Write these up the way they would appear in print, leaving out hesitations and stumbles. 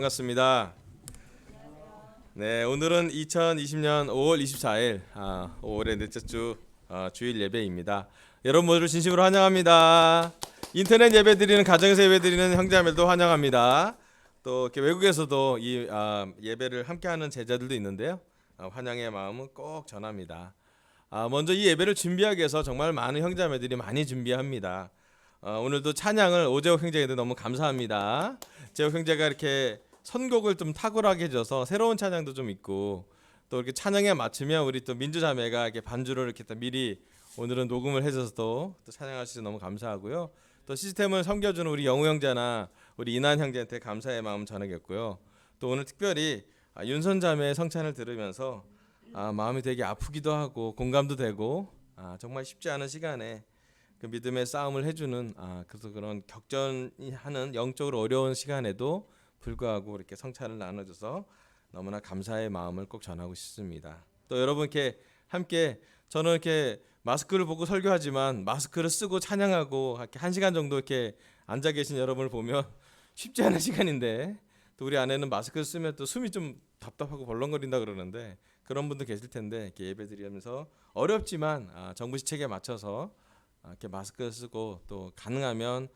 반갑습니다. 네, 오늘은 2020년 5월 24일 5월의 넷째 주 주일 예배입니다. 여러분 모두를 진심으로 환영합니다. 인터넷 예배 드리는 가정에서 예배 드리는 형제자매도 환영합니다. 또 이렇게 외국에서도 이 예배를 함께하는 제자들도 있는데요. 환영의 마음은 꼭 전합니다. 먼저 이 예배를 준비하기 위해서 정말 많은 형제자매들이 많이 준비합니다. 오늘도 찬양을 오재욱 형제에게 너무 감사합니다. 재욱 형제가 이렇게 선곡을 좀 탁월하게 해줘서 새로운 찬양도 좀 있고 또 이렇게 찬양에 맞추면 우리 또 민주자매가 이렇게 반주를 이렇게 미리 오늘은 녹음을 해줘서 또 찬양하셔서 너무 감사하고요. 또 시스템을 섬겨주는 우리 영우 형제나 우리 이난 형제한테 감사의 마음 전하겠고요. 또 오늘 특별히 윤선자매의 성찬을 들으면서 마음이 되게 아프기도 하고 공감도 되고 정말 쉽지 않은 시간에 그 믿음의 싸움을 해주는 그래서 그런 격전하는 영적으로 어려운 시간에도 불구하고 이렇게 성찬을 나눠줘서 너무나 감사의 마음을 꼭 전하고 싶습니다. 또 여러분께 함께 저는 이렇게 마스크를 보고 설교하지만 마스크를 쓰고 찬양하고 이렇게 1시간 정도 이렇게 앉아 계신 여러분을 보면 쉽지 않은 시간인데 또 우리 아내는 마스크를 쓰면 또 숨이 좀 답답하고 벌렁거린다 그러는데 그런 분도 계실 텐데 이렇게 예배드리면서 어렵지만 정부 시책에 맞춰서 이렇게 마스크를 쓰고 또 가능하면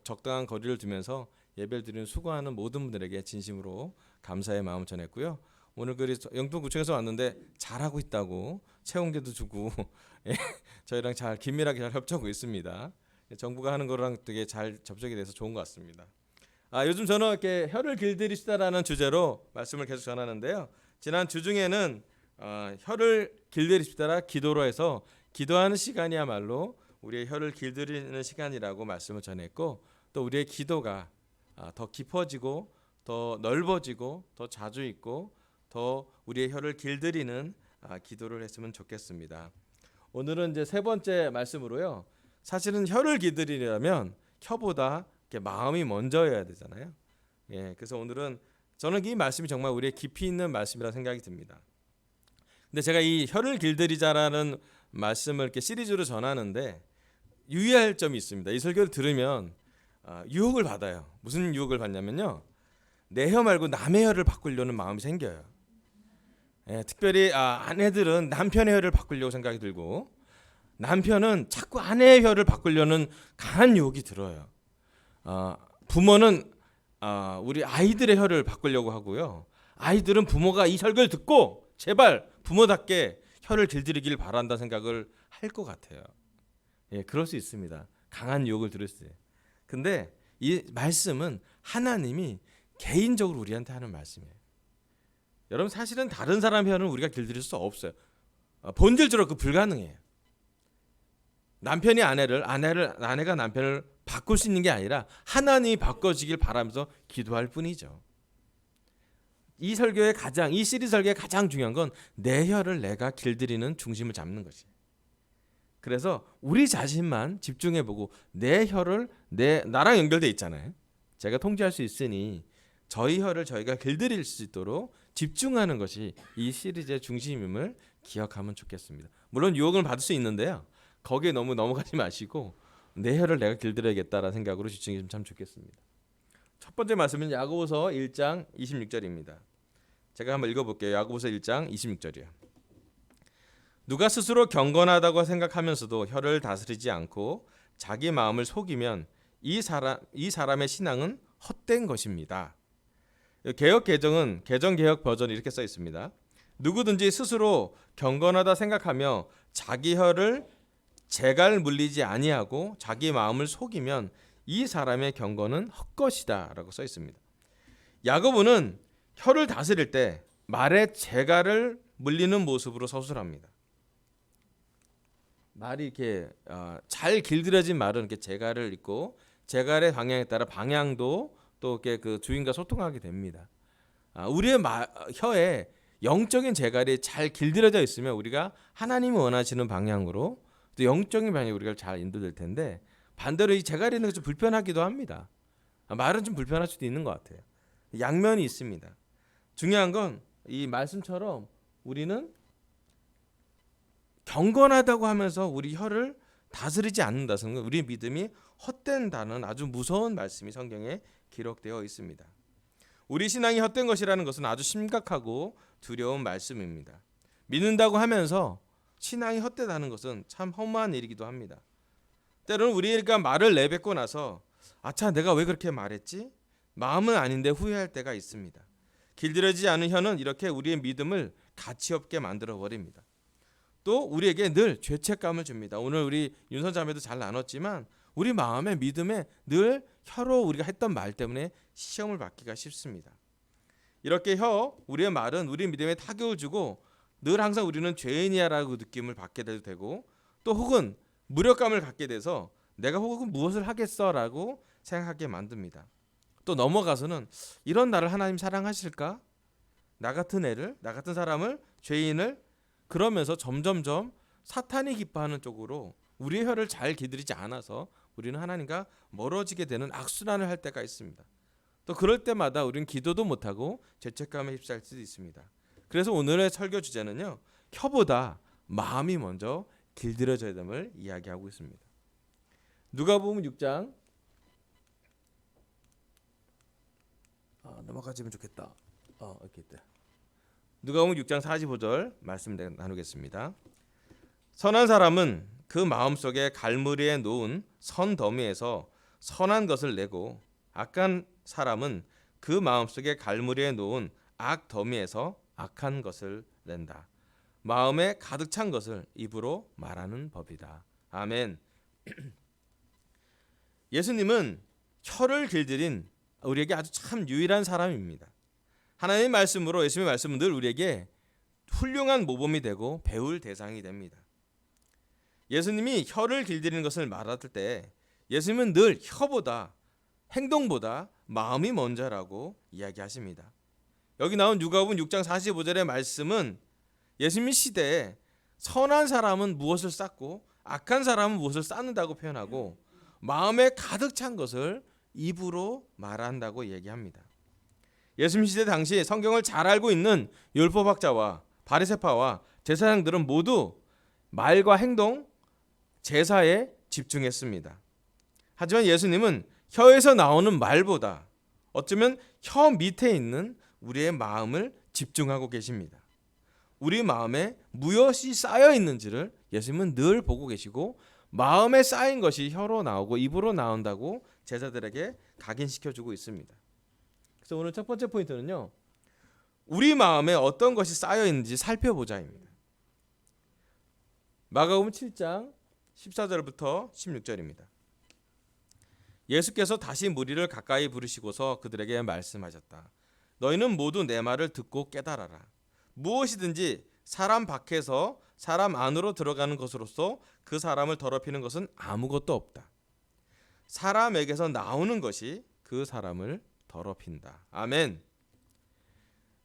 적당한 거리를 두면서 예배를 드리는 수고하는 모든 분들에게 진심으로 감사의 마음을 전했고요. 오늘 그 영동구청에서 왔는데 잘하고 있다고 채용제도 주고 저희랑 잘 긴밀하게 잘 협조하고 있습니다. 정부가 하는 거랑 되게 잘 접촉이 돼서 좋은 것 같습니다. 요즘 저는 이렇게 혀를 길들이시다라는 주제로 말씀을 계속 전하는데요. 지난 주 중에는 혀를 길들이시다라 기도로 해서 기도하는 시간이야말로 우리의 혀를 길들이는 시간이라고 말씀을 전했고 또 우리의 기도가 더 깊어지고 더 넓어지고 더 자주 있고 더 우리의 혀를 길들이는 기도를 했으면 좋겠습니다. 오늘은 이제 세 번째 말씀으로요. 사실은 혀를 길들이려면 혀보다 마음이 먼저여야 되잖아요. 그래서 오늘은 저는 이 말씀이 정말 우리의 깊이 있는 말씀이라 생각이 듭니다. 근데 제가 이 혀를 길들이자라는 말씀을 이렇게 시리즈로 전하는데 유의할 점이 있습니다. 이 설교를 들으면 유혹을 받아요. 무슨 유혹을 받냐면요. 내 혀 말고 남의 혀를 바꾸려는 마음이 생겨요. 특별히 아내들은 남편의 혀를 바꾸려고 생각이 들고 남편은 자꾸 아내의 혀를 바꾸려는 강한 유혹이 들어요. 부모는 우리 아이들의 혀를 바꾸려고 하고요. 아이들은 부모가 이 설교를 듣고 제발 부모답게 혀를 길들이길 바란다 생각을 할 것 같아요. 그럴 수 있습니다. 강한 유혹을 들을 수 있어요. 근데 이 말씀은 하나님이 개인적으로 우리한테 하는 말씀이에요. 여러분 사실은 다른 사람 혀는 우리가 길들일 수 없어요. 본질적으로 불가능해요. 남편이 아내가 남편을 바꿀 수 있는 게 아니라 하나님이 바꿔주길 바라면서 기도할 뿐이죠. 이 시리즈 설교의 가장 중요한 건 내 혀를 내가 길들이는 중심을 잡는 것이에요. 그래서 우리 자신만 집중해보고 내 혀를 나랑 연결돼 있잖아요. 제가 통제할 수 있으니 저희 혀를 저희가 길들일 수 있도록 집중하는 것이 이 시리즈의 중심임을 기억하면 좋겠습니다. 물론 유혹을 받을 수 있는데요. 거기에 너무 넘어가지 마시고 내 혀를 내가 길들여야겠다라는 생각으로 집중하시면 참 좋겠습니다. 첫 번째 말씀은 야고보서 1장 26절입니다. 제가 한번 읽어볼게요. 야고보서 1장 26절이요. 누가 스스로 경건하다고 생각하면서도 혀를 다스리지 않고 자기 마음을 속이면 이 사람의 신앙은 헛된 것입니다. 개역 버전이 이렇게 써 있습니다. 누구든지 스스로 경건하다 생각하며 자기 혀를 재갈 물리지 아니하고 자기 마음을 속이면 이 사람의 경건은 헛것이다라고 써 있습니다. 야고보는 혀를 다스릴 때 말의 재갈을 물리는 모습으로 서술합니다. 말이 이렇게 잘 길들여진 말은 이렇게 재갈을 있고 재갈의 방향에 따라 방향도 또 이렇게 그 주인과 소통하게 됩니다. 우리의 혀에 영적인 재갈이 잘 길들여져 있으면 우리가 하나님이 원하시는 방향으로 또 영적인 방향으로 우리가 잘 인도될 텐데 반대로 이 재갈이 있는 게 좀 불편하기도 합니다. 말은 좀 불편할 수도 있는 것 같아요. 양면이 있습니다. 중요한 건 이 말씀처럼 우리는 경건하다고 하면서 우리 혀를 다스리지 않는다는 건 우리 믿음이 헛된다는 아주 무서운 말씀이 성경에 기록되어 있습니다. 우리 신앙이 헛된 것이라는 것은 아주 심각하고 두려운 말씀입니다. 믿는다고 하면서 신앙이 헛되다는 것은 참 허무한 일이기도 합니다. 때로는 우리가 말을 내뱉고 나서 아차 내가 왜 그렇게 말했지? 마음은 아닌데 후회할 때가 있습니다. 길들여지지 않은 혀는 이렇게 우리의 믿음을 가치 없게 만들어 버립니다. 또 우리에게 늘 죄책감을 줍니다. 오늘 우리 윤선 자매도 잘 나눴지만 우리 마음의 믿음에 늘 혀로 우리가 했던 말 때문에 시험을 받기가 쉽습니다. 이렇게 우리의 말은 우리 믿음에 타격을 주고 늘 항상 우리는 죄인이야라고 느낌을 받게 되고 또 혹은 무력감을 갖게 돼서 내가 혹은 무엇을 하겠어라고 생각하게 만듭니다. 또 넘어가서는 이런 나를 하나님 사랑하실까? 나 같은 애를, 나 같은 사람을, 죄인을 그러면서 점점점 사탄이 기뻐하는 쪽으로 우리의 혀를 잘 기들이지 않아서 우리는 하나님과 멀어지게 되는 악순환을 할 때가 있습니다. 또 그럴 때마다 우리는 기도도 못하고 죄책감에 휩싸일 수도 있습니다. 그래서 오늘의 설교 주제는요, 혀보다 마음이 먼저 길들여져야 됨을 이야기하고 있습니다. 누가복음 6장 넘어가지면 좋겠다. 이렇게 있다. 누가복음 6장 45절 말씀 나누겠습니다. 선한 사람은 그 마음속에 갈무리에 놓은 선 더미에서 선한 것을 내고 악한 사람은 그 마음속에 갈무리에 놓은 악 더미에서 악한 것을 낸다. 마음에 가득 찬 것을 입으로 말하는 법이다. 아멘. 예수님은 혀를 길들인 우리에게 아주 참 유일한 사람입니다. 하나님의 말씀으로 예수님의 말씀은 늘 우리에게 훌륭한 모범이 되고 배울 대상이 됩니다. 예수님이 혀를 길들이는 것을 말할 때 예수님은 늘 혀보다 행동보다 마음이 먼저라고 이야기하십니다. 여기 나온 누가복음 6장 45절의 말씀은 예수님 시대에 선한 사람은 무엇을 쌓고 악한 사람은 무엇을 쌓는다고 표현하고 마음에 가득 찬 것을 입으로 말한다고 얘기합니다. 예수님 시대 당시 성경을 잘 알고 있는 율법학자와 바리새파와 제사장들은 모두 말과 행동, 제사에 집중했습니다. 하지만 예수님은 혀에서 나오는 말보다 어쩌면 혀 밑에 있는 우리의 마음을 집중하고 계십니다. 우리 마음에 무엇이 쌓여 있는지를 예수님은 늘 보고 계시고 마음에 쌓인 것이 혀로 나오고 입으로 나온다고 제자들에게 각인시켜주고 있습니다. 그래서 오늘 첫 번째 포인트는요, 우리 마음에 어떤 것이 쌓여 있는지 살펴보자입니다. 마가복음 7장 14절부터 16절입니다. 예수께서 다시 무리를 가까이 부르시고서 그들에게 말씀하셨다. 너희는 모두 내 말을 듣고 깨달아라. 무엇이든지 사람 밖에서 사람 안으로 들어가는 것으로서 그 사람을 더럽히는 것은 아무것도 없다. 사람에게서 나오는 것이 그 사람을 더럽힌다. 아멘.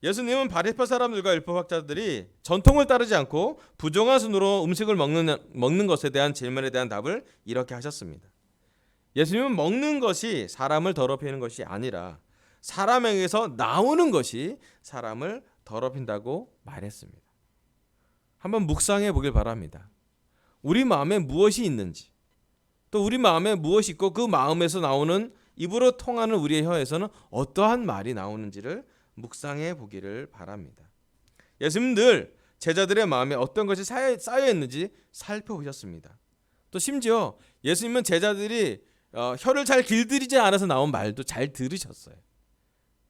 예수님은 바리새파 사람들과 율법학자들이 전통을 따르지 않고 부정한 순으로 음식을 먹는 것에 대한 질문에 대한 답을 이렇게 하셨습니다. 예수님은 먹는 것이 사람을 더럽히는 것이 아니라 사람에게서 나오는 것이 사람을 더럽힌다고 말했습니다. 한번 묵상해 보길 바랍니다. 우리 마음에 무엇이 있는지, 또 우리 마음에 무엇이 있고 그 마음에서 나오는 입으로 통하는 우리의 혀에서는 어떠한 말이 나오는지를 묵상해 보기를 바랍니다. 예수님은 늘 제자들의 마음에 어떤 것이 쌓여 있는지 살펴보셨습니다. 또 심지어 예수님은 제자들이 혀를 잘 길들이지 않아서 나온 말도 잘 들으셨어요.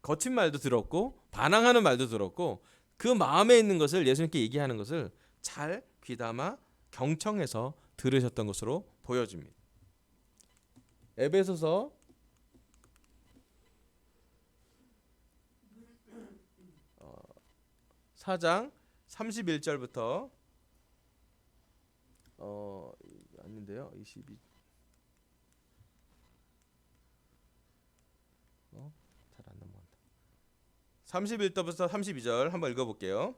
거친 말도 들었고 반항하는 말도 들었고 그 마음에 있는 것을 예수님께 얘기하는 것을 잘 귀담아 경청해서 들으셨던 것으로 보여집니다. 에베소서 4장 31절부터 아닌데요. 22 잘 안 넘어간다. 31절부터 32절 한번 읽어볼게요.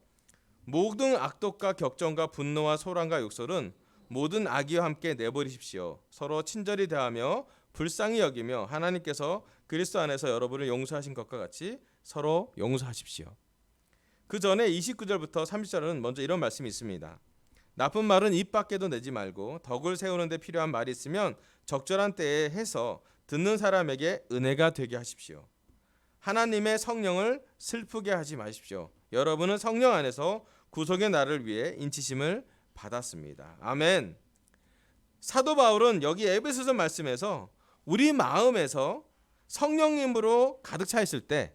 모든 악독과 격정과 분노와 소란과 욕설은 모든 악의와 함께 내버리십시오. 서로 친절히 대하며 불쌍히 여기며 하나님께서 그리스도 안에서 여러분을 용서하신 것과 같이 서로 용서하십시오. 그 전에 29절부터 30절은 먼저 이런 말씀이 있습니다. 나쁜 말은 입 밖에도 내지 말고 덕을 세우는 데 필요한 말이 있으면 적절한 때에 해서 듣는 사람에게 은혜가 되게 하십시오. 하나님의 성령을 슬프게 하지 마십시오. 여러분은 성령 안에서 구속의 날을 위해 인치심을 받았습니다. 아멘. 사도 바울은 여기 에베소서 말씀에서 우리 마음에서 성령님으로 가득 차 있을 때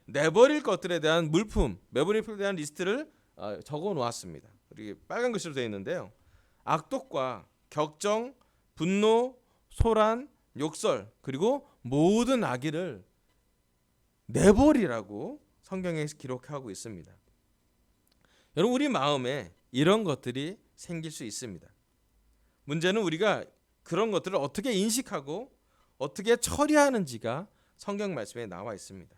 내버릴 것들에 대한 물품, 내버릴 것들에 대한 리스트를 적어 놓았습니다. 이게 빨간 글씨로 되어 있는데요. 악독과 격정, 분노, 소란, 욕설, 그리고 모든 악의를 내버리라고 성경에 기록하고 있습니다. 여러분, 우리 마음에 이런 것들이 생길 수 있습니다. 문제는 우리가 그런 것들을 어떻게 인식하고 어떻게 처리하는지가 성경 말씀에 나와 있습니다.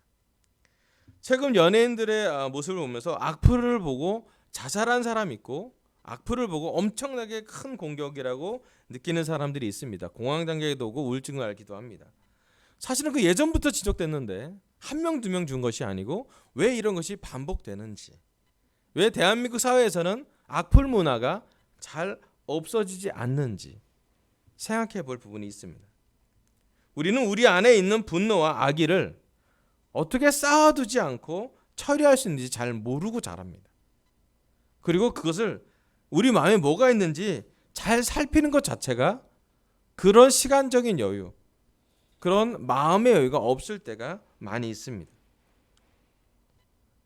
최근 연예인들의 모습을 보면서 악플을 보고 자살한 사람이 있고 악플을 보고 엄청나게 큰 공격이라고 느끼는 사람들이 있습니다. 공황장애도 오고 우울증을 앓기도 합니다. 사실은 그 예전부터 지적됐는데 한 명, 두 명 준 것이 아니고 왜 이런 것이 반복되는지, 왜 대한민국 사회에서는 악플 문화가 잘 없어지지 않는지 생각해 볼 부분이 있습니다. 우리는 우리 안에 있는 분노와 악의를 어떻게 쌓아두지 않고 처리할 수 있는지 잘 모르고 자랍니다. 그리고 그것을 우리 마음에 뭐가 있는지 잘 살피는 것 자체가 그런 시간적인 여유, 그런 마음의 여유가 없을 때가 많이 있습니다.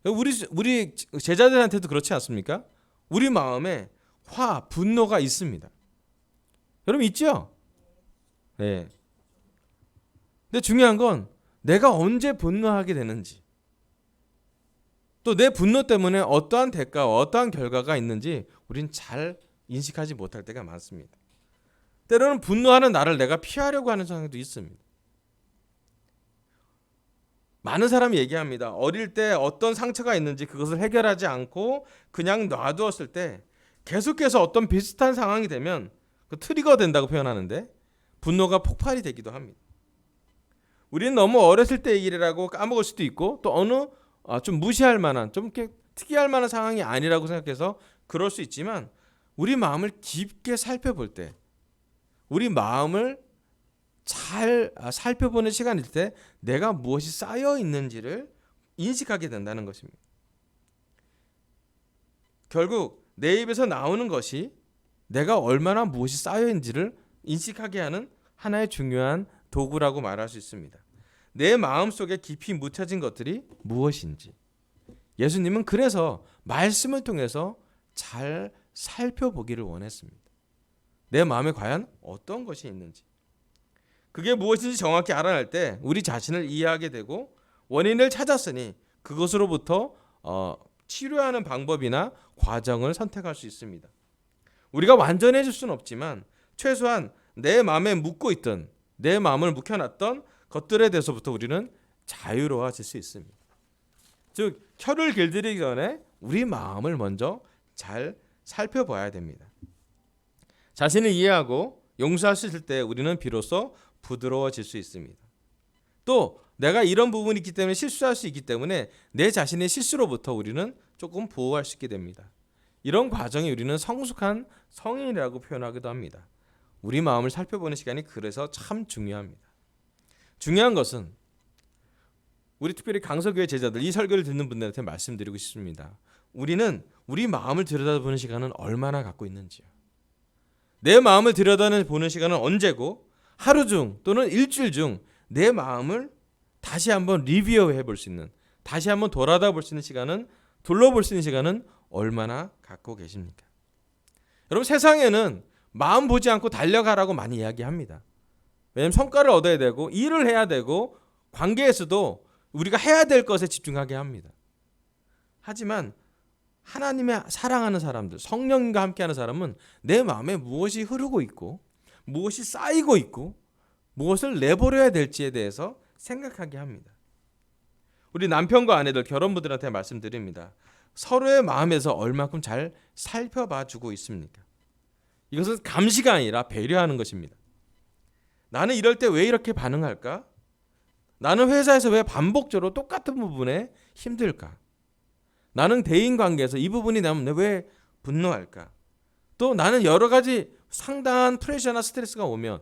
우리 제자들한테도 그렇지 않습니까? 우리 마음에 분노가 있습니다. 여러분 있죠? 네. 근데 중요한 건 내가 언제 분노하게 되는지, 또 내 분노 때문에 어떠한 대가와 어떠한 결과가 있는지 우린 잘 인식하지 못할 때가 많습니다. 때로는 분노하는 나를 내가 피하려고 하는 상황도 있습니다. 많은 사람이 얘기합니다. 어릴 때 어떤 상처가 있는지 그것을 해결하지 않고 그냥 놔두었을 때 계속해서 어떤 비슷한 상황이 되면 그 트리거 된다고 표현하는데 분노가 폭발이 되기도 합니다. 우리는 너무 어렸을 때 얘기라고 까먹을 수도 있고 또 어느 좀 무시할 만한, 좀 이렇게 특이할 만한 상황이 아니라고 생각해서 그럴 수 있지만 우리 마음을 깊게 살펴볼 때, 우리 마음을 잘 살펴보는 시간일 때 내가 무엇이 쌓여 있는지를 인식하게 된다는 것입니다. 결국 내 입에서 나오는 것이 내가 얼마나 무엇이 쌓여 있는지를 인식하게 하는 하나의 중요한 도구라고 말할 수 있습니다. 내 마음속에 깊이 묻혀진 것들이 무엇인지, 예수님은 그래서 말씀을 통해서 잘 살펴보기를 원했습니다. 내 마음에 과연 어떤 것이 있는지, 그게 무엇인지 정확히 알아낼 때 우리 자신을 이해하게 되고 원인을 찾았으니 그것으로부터 치료하는 방법이나 과정을 선택할 수 있습니다. 우리가 완전해질 수는 없지만 최소한 내 마음에 묻고 있던, 내 마음을 묵혀놨던 것들에 대해서부터 우리는 자유로워질 수 있습니다. 즉 혀를 길들이기 전에 우리 마음을 먼저 잘 살펴봐야 됩니다. 자신을 이해하고 용서할 수 있을 때 우리는 비로소 부드러워질 수 있습니다. 또 내가 이런 부분이 있기 때문에 실수할 수 있기 때문에 내 자신의 실수로부터 우리는 조금 보호할 수 있게 됩니다. 이런 과정이 우리는 성숙한 성인이라고 표현하기도 합니다. 우리 마음을 살펴보는 시간이 그래서 참 중요합니다. 중요한 것은 우리 특별히 강서교회 제자들, 이 설교를 듣는 분들한테 말씀드리고 싶습니다. 우리는 우리 마음을 들여다보는 시간은 얼마나 갖고 있는지요. 내 마음을 들여다보는 시간은 언제고, 하루 중 또는 일주일 중 내 마음을 다시 한번 리뷰해 볼 수 있는, 다시 한번 돌아다 볼 수 있는 시간은, 둘러볼 수 있는 시간은 얼마나 갖고 계십니까? 여러분, 세상에는 마음 보지 않고 달려가라고 많이 이야기합니다. 왜냐하면 성과를 얻어야 되고 일을 해야 되고 관계에서도 우리가 해야 될 것에 집중하게 합니다. 하지만 하나님의 사랑하는 사람들, 성령님과 함께하는 사람은 내 마음에 무엇이 흐르고 있고 무엇이 쌓이고 있고 무엇을 내버려야 될지에 대해서 생각하게 합니다. 우리 남편과 아내들, 결혼부들한테 말씀드립니다. 서로의 마음에서 얼마큼 잘 살펴봐주고 있습니까? 이것은 감시가 아니라 배려하는 것입니다. 나는 이럴 때 왜 이렇게 반응할까? 나는 회사에서 왜 반복적으로 똑같은 부분에 힘들까? 나는 대인관계에서 이 부분이 나면 왜 분노할까? 또 나는 여러 가지 상당한 프레셔나 스트레스가 오면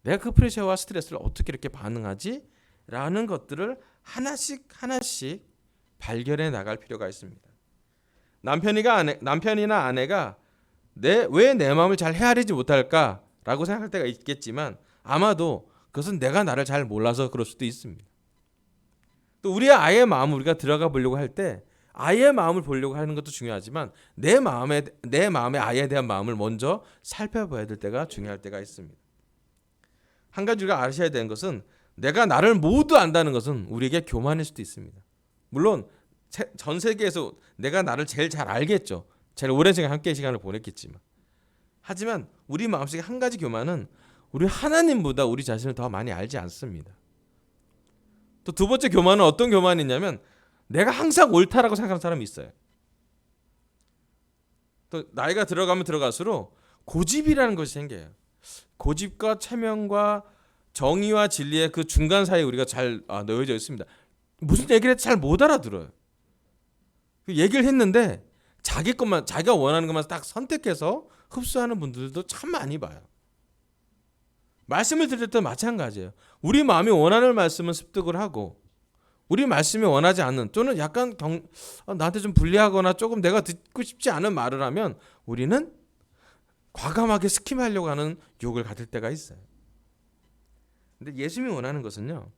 내가 그 프레셔와 스트레스를 어떻게 이렇게 반응하지? 라는 것들을 하나씩 발견해 나갈 필요가 있습니다. 남편이나 아내가 왜 내 마음을 잘 헤아리지 못할까라고 생각할 때가 있겠지만 아마도 그것은 내가 나를 잘 몰라서 그럴 수도 있습니다. 또 우리의 아이의 마음을 우리가 들어가 보려고 할 때 아이의 마음을 보려고 하는 것도 중요하지만 내 마음의 아이에 대한 마음을 먼저 살펴봐야 될 때가 중요할 때가 있습니다. 한 가지 우리가 아셔야 되는 것은 내가 나를 모두 안다는 것은 우리에게 교만일 수도 있습니다. 물론 전 세계에서 내가 나를 제일 잘 알겠죠. 제일 오랜 시간 함께 시간을 보냈겠지만 하지만 우리 마음속에 한 가지 교만은 우리 하나님보다 우리 자신을 더 많이 알지 않습니다. 또 두 번째 교만은 어떤 교만이냐면 내가 항상 옳다라고 생각하는 사람이 있어요. 또 나이가 들어가면 들어갈수록 고집이라는 것이 생겨요. 고집과 체면과 정의와 진리의 그 중간 사이에 우리가 잘 놓여져 있습니다. 무슨 얘기를 해도 잘 못 알아들어요. 그 얘기를 했는데 자기가 원하는 것만 딱 선택해서 흡수하는 분들도 참 많이 봐요. 말씀을 드릴 때 마찬가지예요. 우리 마음이 원하는 말씀은 습득을 하고 우리 말씀이 원하지 않는 또는 약간 나한테 좀 불리하거나 조금 내가 듣고 싶지 않은 말을 하면 우리는 과감하게 스킵하려고 하는 욕을 가질 때가 있어요. 근데 예수님이 원하는 것은요,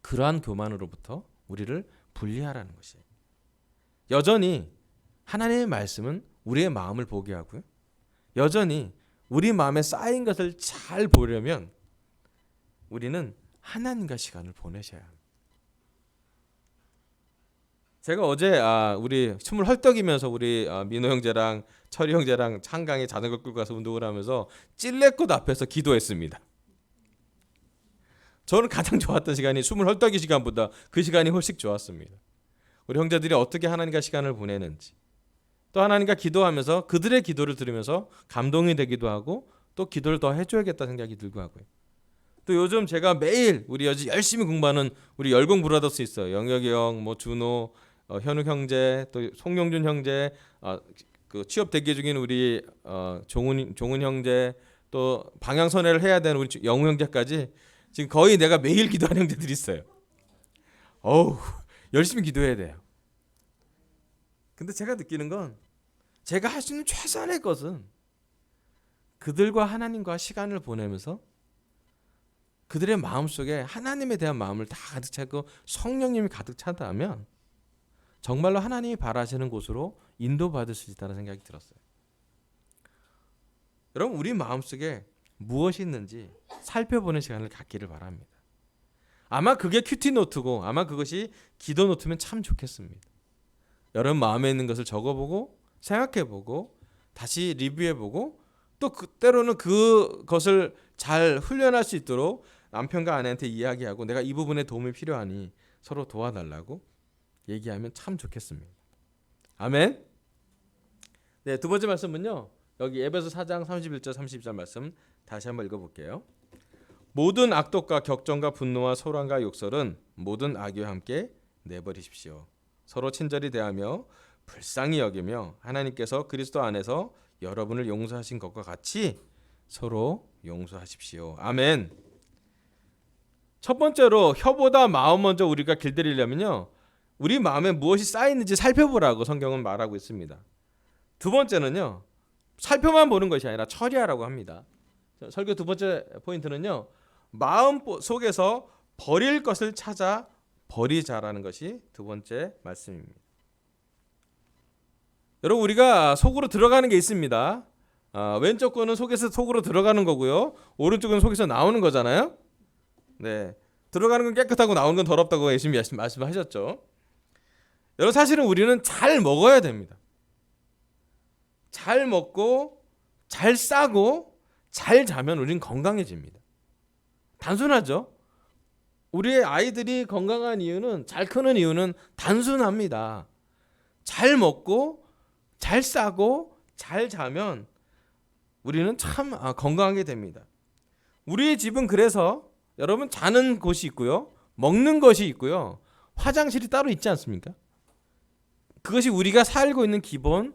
그러한 교만으로부터 우리를 분리하라는 것이에요. 여전히 하나님의 말씀은 우리의 마음을 보게 하고요, 여전히 우리 마음에 쌓인 것을 잘 보려면 우리는 하나님과 시간을 보내셔야 합니다. 제가 어제 우리 춤을 헐떡이면서 우리 민호 형제랑 철이 형제랑 한강에 자전거 끌고 가서 운동을 하면서 찔레꽃 앞에서 기도했습니다. 저는 가장 좋았던 시간이 춤을 헐떡이 시간보다 그 시간이 훨씬 좋았습니다. 우리 형제들이 어떻게 하나님과 시간을 보내는지, 또 하나님과 기도하면서 그들의 기도를 들으면서 감동이 되기도 하고 또 기도를 더 해줘야겠다 생각이 들고 하고요. 또 요즘 제가 매일 우리 여지 열심히 공부하는 우리 열공 브라더스 있어요. 영혁이 형, 준호, 현욱 형제, 또 송영준 형제, 그 취업 대기 중인 우리 종훈 형제, 또 방향 선회를 해야 되는 우리 영우 형제까지 지금 거의 내가 매일 기도하는 형제들이 있어요. 열심히 기도해야 돼요. 근데 제가 느끼는 건 제가 할 수 있는 최선의 것은 그들과 하나님과 시간을 보내면서 그들의 마음속에 하나님에 대한 마음을 다 가득 차고 성령님이 가득 차다면 정말로 하나님이 바라시는 곳으로 인도받을 수 있다는 생각이 들었어요. 여러분, 우리 마음속에 무엇이 있는지 살펴보는 시간을 갖기를 바랍니다. 아마 그게 큐티 노트고 아마 그것이 기도 노트면 참 좋겠습니다. 여러분 마음에 있는 것을 적어보고 생각해보고 다시 리뷰해보고 또 때로는 그것을 잘 훈련할 수 있도록 남편과 아내한테 이야기하고 내가 이 부분에 도움이 필요하니 서로 도와달라고 얘기하면 참 좋겠습니다. 아멘. 네, 두 번째 말씀은요, 여기 에베소 4장 31절 32절 말씀 다시 한번 읽어볼게요. 모든 악독과 격정과 분노와 소란과 욕설은 모든 악의와 함께 내버리십시오. 서로 친절히 대하며 불쌍히 여기며 하나님께서 그리스도 안에서 여러분을 용서하신 것과 같이 서로 용서하십시오. 아멘. 첫 번째로 혀보다 마음 먼저 우리가 길들이려면요, 우리 마음에 무엇이 쌓이는지 살펴보라고 성경은 말하고 있습니다. 두 번째는요, 살펴만 보는 것이 아니라 처리하라고 합니다. 설교 두 번째 포인트는요, 마음 속에서 버릴 것을 찾아 버리자라는 것이 두 번째 말씀입니다. 여러분, 우리가 속으로 들어가는 게 있습니다. 왼쪽 거는 속으로 들어가는 거고요, 오른쪽은 속에서 나오는 거잖아요. 네, 들어가는 건 깨끗하고 나오는 건 더럽다고 예수님이 말씀하셨죠. 여러분, 사실은 우리는 잘 먹어야 됩니다. 잘 먹고 잘 싸고 잘 자면 우리는 건강해집니다. 단순하죠. 우리의 아이들이 건강한 이유는, 잘 크는 이유는 단순합니다. 잘 먹고 잘 싸고 잘 자면 우리는 참 건강하게 됩니다. 우리의 집은 그래서 여러분 자는 곳이 있고요, 먹는 것이 있고요, 화장실이 따로 있지 않습니까? 그것이 우리가 살고 있는 기본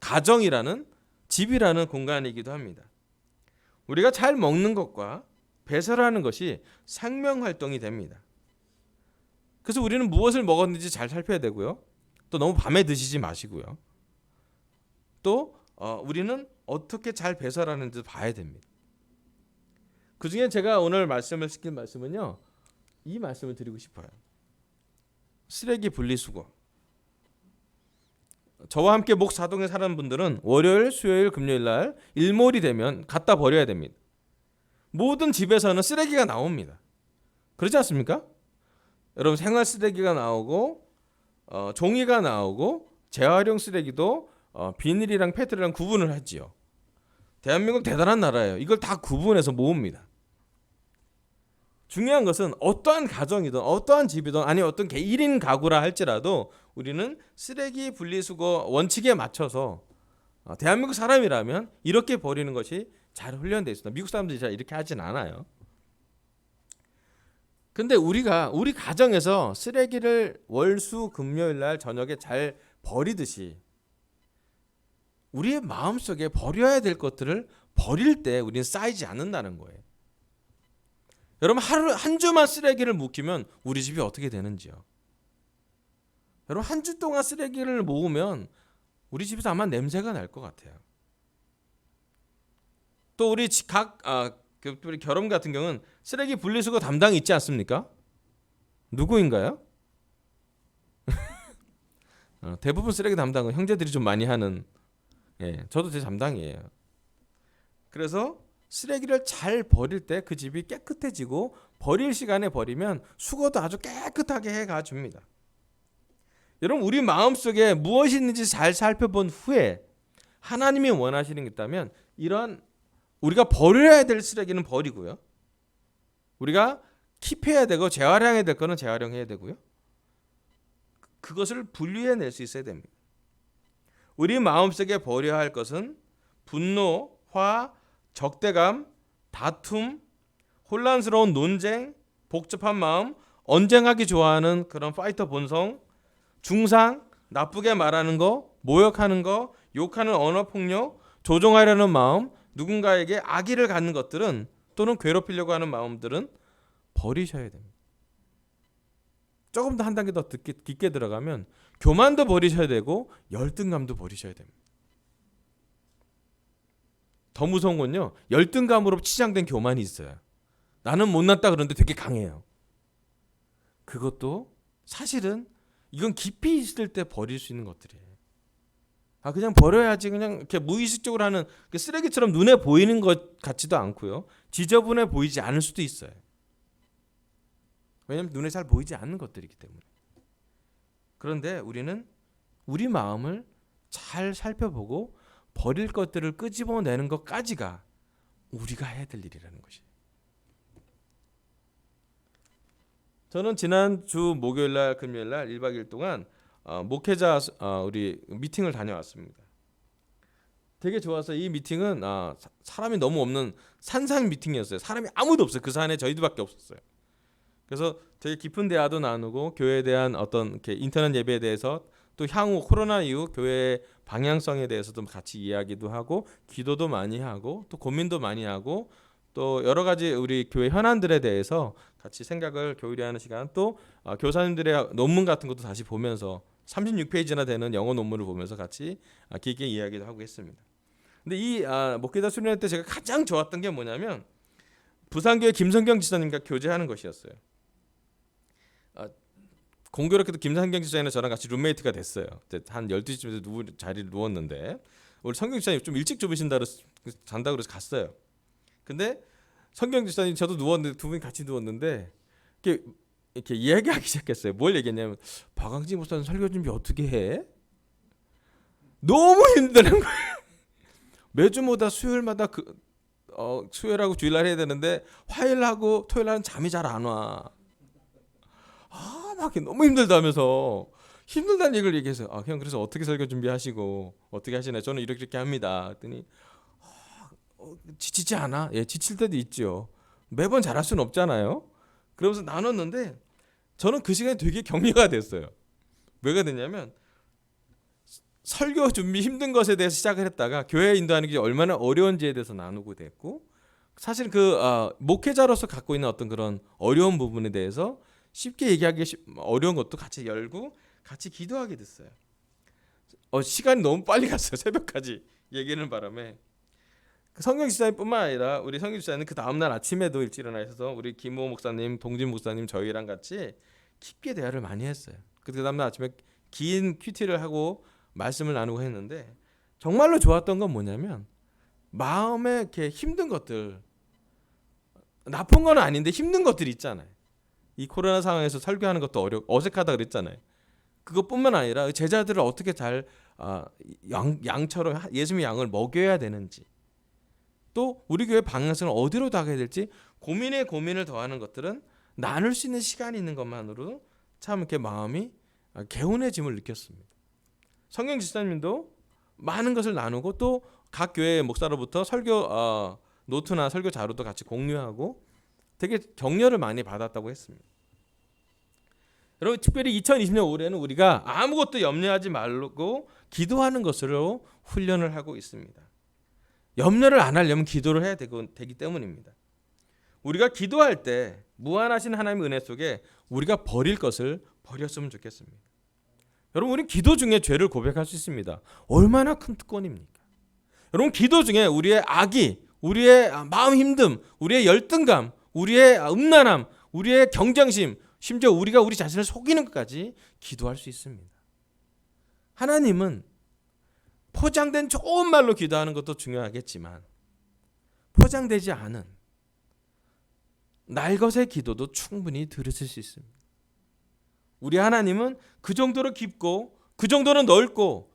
가정이라는, 집이라는 공간이기도 합니다. 우리가 잘 먹는 것과 배설하는 것이 생명활동이 됩니다. 그래서 우리는 무엇을 먹었는지 잘 살펴야 되고요. 또 너무 밤에 드시지 마시고요. 또 우리는 어떻게 잘 배설하는지 봐야 됩니다. 그 중에 제가 오늘 말씀을 시킨 말씀은요, 이 말씀을 드리고 싶어요. 쓰레기 분리수거. 저와 함께 목사동에 사는 분들은 월요일, 수요일, 금요일 날 일몰이 되면 갖다 버려야 됩니다. 모든 집에서는 쓰레기가 나옵니다. 그렇지 않습니까? 여러분, 생활 쓰레기가 나오고 종이가 나오고 재활용 쓰레기도 비닐이랑 페트랑 구분을 하지요. 대한민국 대단한 나라예요. 이걸 다 구분해서 모읍니다. 중요한 것은 어떠한 가정이든 어떠한 집이든 아니 어떤 1인 가구라 할지라도 우리는 쓰레기 분리수거 원칙에 맞춰서 대한민국 사람이라면 이렇게 버리는 것이 잘 훈련되어 있습니다. 미국 사람들이 잘 이렇게 하진 않아요. 근데 우리 가정에서 쓰레기를 월수 금요일 날 저녁에 잘 버리듯이 우리의 마음속에 버려야 될 것들을 버릴 때 우리는 쌓이지 않는다는 거예요. 여러분, 한 주만 쓰레기를 묵히면 우리 집이 어떻게 되는지요? 여러분, 한 주 동안 쓰레기를 모으면 우리 집에서 아마 냄새가 날 것 같아요. 또 우리 우리 결혼 같은 경우는 쓰레기 분리수거 담당이 있지 않습니까? 누구인가요? 대부분 쓰레기 담당은 형제들이 좀 많이 하는, 저도 제 담당이에요. 그래서 쓰레기를 잘 버릴 때 그 집이 깨끗해지고 버릴 시간에 버리면 수거도 아주 깨끗하게 해가 줍니다. 여러분, 우리 마음속에 무엇이 있는지 잘 살펴본 후에 하나님이 원하시는 게 있다면 이런 우리가 버려야 될 쓰레기는 버리고요. 우리가 킵해야 되고 재활용해야 될 거는 재활용해야 되고요. 그것을 분리해낼 수 있어야 됩니다. 우리 마음속에 버려야 할 것은 분노, 화, 적대감, 다툼, 혼란스러운 논쟁, 복잡한 마음, 언쟁하기 좋아하는 그런 파이터 본성, 중상, 나쁘게 말하는 거, 모욕하는 거, 욕하는 언어폭력, 조종하려는 마음, 누군가에게 악의를 갖는 것들은 또는 괴롭히려고 하는 마음들은 버리셔야 됩니다. 조금 더 한 단계 더 깊게 들어가면 교만도 버리셔야 되고 열등감도 버리셔야 됩니다. 더 무서운 건요, 열등감으로 치장된 교만이 있어요. 나는 못났다 그러는데 되게 강해요. 그것도 사실은 이건 깊이 있을 때 버릴 수 있는 것들이에요. 그냥 버려야지, 그냥 이렇게 무의식적으로 하는 쓰레기처럼 눈에 보이는 것 같지도 않고요, 지저분해 보이지 않을 수도 있어요. 왜냐하면 눈에 잘 보이지 않는 것들이기 때문에. 그런데 우리는 우리 마음을 잘 살펴보고 버릴 것들을 끄집어내는 것까지가 우리가 해야 될 일이라는 것이에요. 저는 지난주 목요일날 금요일날 1박 2일 동안 목회자 우리 미팅을 다녀왔습니다. 되게 좋아서 이 미팅은 사람이 너무 없는 산상 미팅이었어요. 사람이 아무도 없어요. 그 산에 저희들밖에 없었어요. 그래서 되게 깊은 대화도 나누고 교회에 대한 어떤 이렇게 인터넷 예배에 대해서 또 향후 코로나 이후 교회의 방향성에 대해서도 같이 이야기도 하고 기도도 많이 하고 또 고민도 많이 하고 또 여러 가지 우리 교회 현안들에 대해서 같이 생각을 교류하는 시간, 또 교사님들의 논문 같은 것도 다시 보면서 36페이지나 되는 영어 논문을 보면서 같이 깊게 이야기도 하고 했습니다. 근데 이 목회자 수련회 때 제가 가장 좋았던 게 뭐냐면 부산교회 김성경 지사님과 교제하는 것이었어요. 공교롭게도 김성경 지사님은 저랑 같이 룸메이트가 됐어요. 한 12시쯤에 자리를 누웠는데 우리 성경 지사님 좀 일찍 주무신다 그래서 잔다고 그래서 갔어요. 근데 성경 지사님 저도 누웠는데 두 분이 같이 누웠는데 이렇게 이야기하기 시작했어요. 뭘 얘기했냐면 박광진 목사님 설교 준비 어떻게 해? 너무 힘드는 거예요. 매주마다 수요일마다 수요일하고 주일날 해야 되는데 화요일하고 토요일날은 잠이 잘 안 와. 막 너무 힘들다면서 힘들다는 얘기를 얘기해서 형 그래서 어떻게 설교 준비하시고 어떻게 하시나요? 저는 이렇게 합니다. 그랬더니 지치지 않아? 예, 지칠 때도 있죠. 매번 잘할 수는 없잖아요. 그러면서 나눴는데 저는 그 시간이 되게 격려가 됐어요. 왜가 됐냐면 설교 준비 힘든 것에 대해서 시작을 했다가 교회 인도하는 게 얼마나 어려운지에 대해서 나누고 됐고, 사실 목회자로서 갖고 있는 어떤 그런 어려운 부분에 대해서 쉽게 얘기하기 어려운 것도 같이 열고 같이 기도하게 됐어요. 시간이 너무 빨리 갔어요. 새벽까지 얘기하는 바람에. 성경 집사님뿐만 아니라 우리 성경 집사님 그 다음날 아침에도 일찍 일어나 있어서 우리 김모 목사님, 동진 목사님 저희랑 같이 깊게 대화를 많이 했어요. 그 다음날 아침에 긴 큐티를 하고 말씀을 나누고 했는데 정말로 좋았던 건 뭐냐면 마음에 이렇게 힘든 것들, 나쁜 건 아닌데 힘든 것들이 있잖아요. 이 코로나 상황에서 설교하는 것도 어색하다 그랬잖아요. 그것뿐만 아니라 제자들을 어떻게 잘 양처럼 예수님의 양을 먹여야 되는지, 또 우리 교회 방향성을 어디로 나가야 될지 고민을 더하는 것들은 나눌 수 있는 시간이 있는 것만으로 참 이렇게 마음이 개운해짐을 느꼈습니다. 성경 집사님도 많은 것을 나누고 또 각 교회 목사로부터 설교 노트나 설교 자료도 같이 공유하고 되게 격려를 많이 받았다고 했습니다. 여러분, 특별히 2020년 올해는 우리가 아무것도 염려하지 말고 기도하는 것으로 훈련을 하고 있습니다. 염려를 안 하려면 기도를 해야 되기 때문입니다. 우리가 기도할 때 무한하신 하나님의 은혜 속에 우리가 버릴 것을 버렸으면 좋겠습니다. 여러분, 우리 기도 중에 죄를 고백할 수 있습니다. 얼마나 큰 특권입니까? 여러분, 기도 중에 우리의 악의, 우리의 마음 힘듦, 우리의 열등감, 우리의 음란함, 우리의 경쟁심, 심지어 우리가 우리 자신을 속이는 것까지 기도할 수 있습니다. 하나님은 포장된 좋은 말로 기도하는 것도 중요하겠지만 포장되지 않은 날것의 기도도 충분히 들으실 수 있습니다. 우리 하나님은 그 정도로 깊고 그 정도로 넓고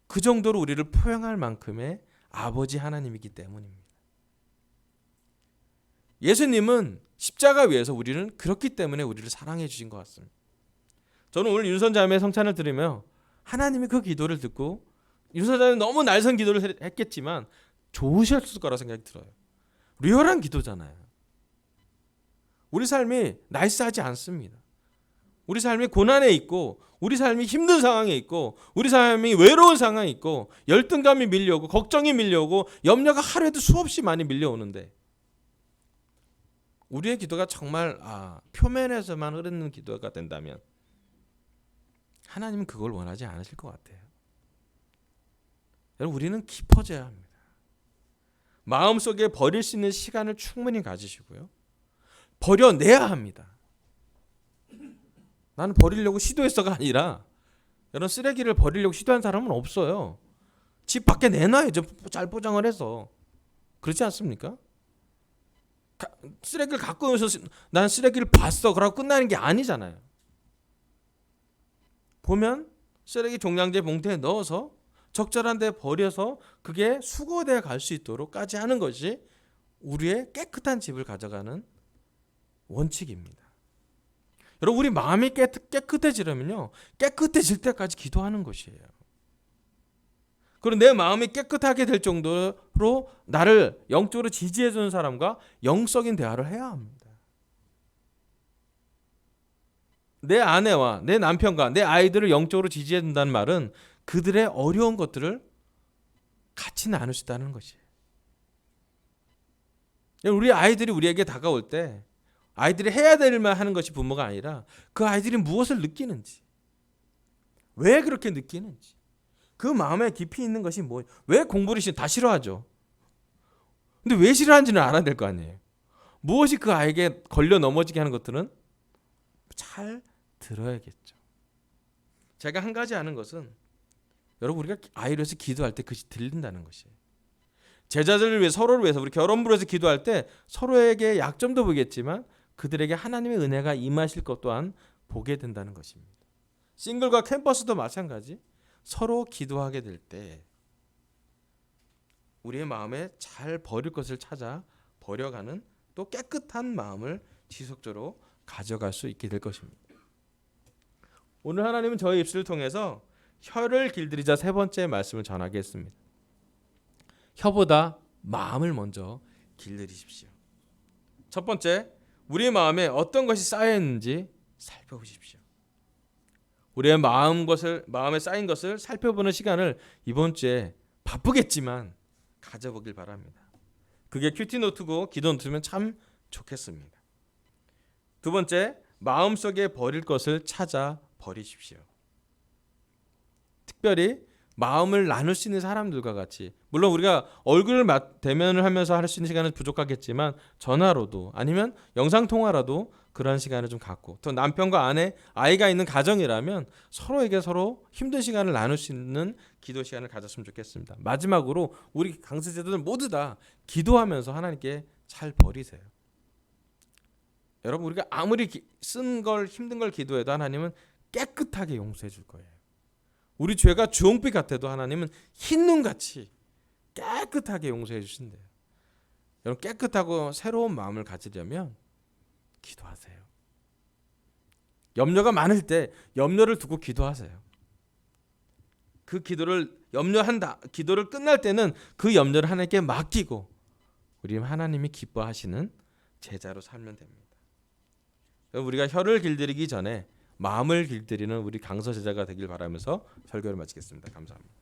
그 정도로 우리를 포용할 만큼의 아버지 하나님이기 때문입니다. 예수님은 십자가 위에서 우리는 그렇기 때문에 우리를 사랑해 주신 것 같습니다. 저는 오늘 윤선자매의 성찬을 드리며 하나님이 그 기도를 듣고 윤선자매는 너무 날선 기도를 했겠지만 좋으셨을 거라 생각이 들어요. 리얼한 기도잖아요. 우리 삶이 나이스하지 않습니다. 우리 삶이 고난에 있고 우리 삶이 힘든 상황에 있고 우리 삶이 외로운 상황에 있고 열등감이 밀려오고 걱정이 밀려오고 염려가 하루에도 수없이 많이 밀려오는데 우리의 기도가 정말 표면에서만 흐르는 기도가 된다면 하나님은 그걸 원하지 않으실 것 같아요. 여러분, 우리는 깊어져야 합니다. 마음속에 버릴 수 있는 시간을 충분히 가지시고요. 버려내야 합니다. 나는 버리려고 시도했어가 아니라 여러분, 쓰레기를 버리려고 시도한 사람은 없어요. 집 밖에 내놔야죠. 잘 포장을 해서. 그렇지 않습니까? 쓰레기를 갖고 오면서 난 쓰레기를 봤어 그러고 끝나는 게 아니잖아요. 보면 쓰레기 종량제 봉투에 넣어서 적절한 데 버려서 그게 수거대에 갈 수 있도록까지 하는 것이 우리의 깨끗한 집을 가져가는 원칙입니다. 여러분, 우리 마음이 깨끗해지려면요, 깨끗해질 때까지 기도하는 것이에요. 그리고 내 마음이 깨끗하게 될 정도로 나를 영적으로 지지해 주는 사람과 영적인 대화를 해야 합니다. 내 아내와 내 남편과 내 아이들을 영적으로 지지해 준다는 말은 그들의 어려운 것들을 같이 나눌 수 있다는 것이에요. 우리 아이들이 우리에게 다가올 때 아이들이 해야 될 말 하는 것이 부모가 아니라 그 아이들이 무엇을 느끼는지, 왜 그렇게 느끼는지, 그 마음에 깊이 있는 것이 뭐, 왜 공부를 다 싫어하죠. 근데 왜 싫어하는지는 알아야 될 거 아니에요. 무엇이 그 아이에게 걸려 넘어지게 하는 것들은 잘 들어야겠죠. 제가 한 가지 아는 것은 여러분, 우리가 아이를 위해서 기도할 때 그것이 들린다는 것이에요. 제자들을 위해 서로를 위해서 우리 결혼부로 해서 기도할 때 서로에게 약점도 보겠지만 그들에게 하나님의 은혜가 임하실 것 또한 보게 된다는 것입니다. 싱글과 캠퍼스도 마찬가지. 서로 기도하게 될 때 우리의 마음에 잘 버릴 것을 찾아 버려가는 또 깨끗한 마음을 지속적으로 가져갈 수 있게 될 것입니다. 오늘 하나님은 저의 입술을 통해서 혀를 길들이자 세 번째 말씀을 전하겠습니다. 혀보다 마음을 먼저 길들이십시오. 첫 번째, 우리의 마음에 어떤 것이 쌓여 있는지 살펴보십시오. 우리의 마음에 쌓인 것을 살펴보는 시간을 이번 주에 바쁘겠지만 가져보길 바랍니다. 그게 큐티 노트고 기도 노트면 참 좋겠습니다. 두 번째, 마음속에 버릴 것을 찾아 버리십시오. 특별히 마음을 나눌 수 있는 사람들과 같이, 물론 우리가 얼굴을 대면을 하면서 할 수 있는 시간은 부족하겠지만 전화로도 아니면 영상 통화라도 그런 시간을 좀 갖고, 또 남편과 아내, 아이가 있는 가정이라면 서로에게 서로 힘든 시간을 나눌 수 있는 기도 시간을 가졌으면 좋겠습니다. 마지막으로 우리 강세자들 모두 다 기도하면서 하나님께 잘 버리세요. 여러분, 우리가 아무리 쓴 걸 힘든 걸 기도해도 하나님은 깨끗하게 용서해 줄 거예요. 우리 죄가 주홍빛 같아도 하나님은 흰눈같이 깨끗하게 용서해 주신대요. 여러분, 깨끗하고 새로운 마음을 가지려면 기도하세요. 염려가 많을 때 염려를 두고 기도하세요. 그 기도를 기도를 끝날 때는 그 염려를 하나님께 맡기고 우리 하나님이 기뻐하시는 제자로 살면 됩니다. 우리가 혀를 길들이기 전에 마음을 길들이는 우리 강서 제자가 되길 바라면서 설교를 마치겠습니다. 감사합니다.